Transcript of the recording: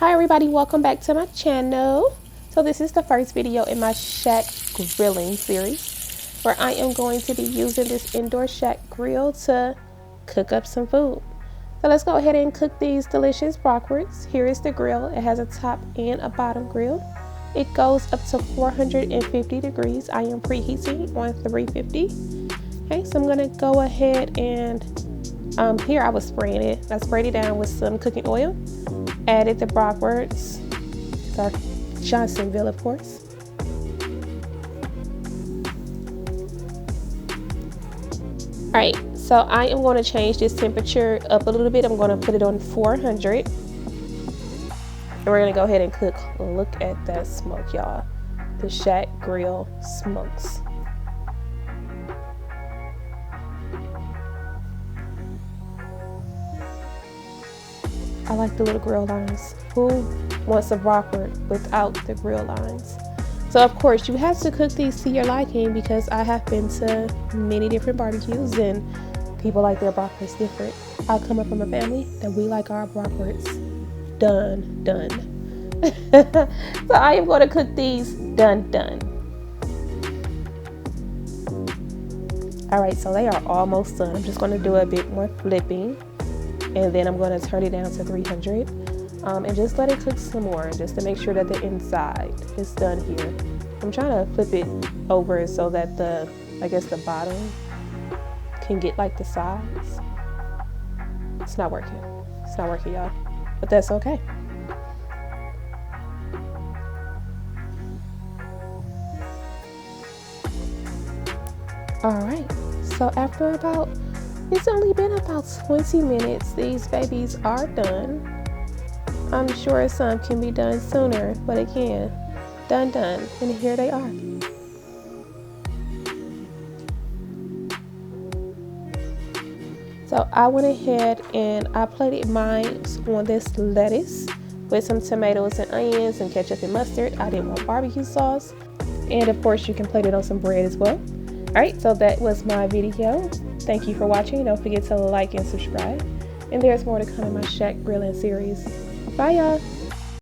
Hi everybody, welcome back to my channel. So this is the first video in my Shaq grilling series where I am going to be using this indoor Shaq grill to cook up some food. So let's go ahead and cook these delicious bratwursts. Here is the grill. It has a top and a bottom grill. It goes up to 450 degrees. I am preheating on 350. Okay, so I'm gonna go ahead and here I was spraying it. I sprayed it down with some cooking oil. Added the bratwursts. It's our Johnsonville, of course. Alright, so I am going to change this temperature up a little bit. I'm going to put it on 400. And we're going to go ahead and cook. Look at that smoke, y'all. The Shaq Grill smokes. I like the little grill lines. Who wants a bratwurst without the grill lines? So of course you have to cook these to your liking, because I have been to many different barbecues and people like their bratwurst different. I come up from a family that we like our bratwurst done. So I am going to cook these done. All right, so they are almost done. I'm just going to do a bit more flipping. And then I'm going to turn it down to 300 and just let it cook some more, just to make sure that the inside is done here. I'm trying to flip it over so that the bottom can get like the sides. It's not working, y'all, but that's okay. All right, so after it's only been about 20 minutes. These babies are done. I'm sure some can be done sooner, but again, done. And here they are. So I went ahead and I plated mine on this lettuce with some tomatoes and onions and ketchup and mustard. I didn't want barbecue sauce. And of course you can plate it on some bread as well. Alright, so that was my video. Thank you for watching. Don't forget to like and subscribe. And there's more to come in my Shaq grilling series. Bye y'all.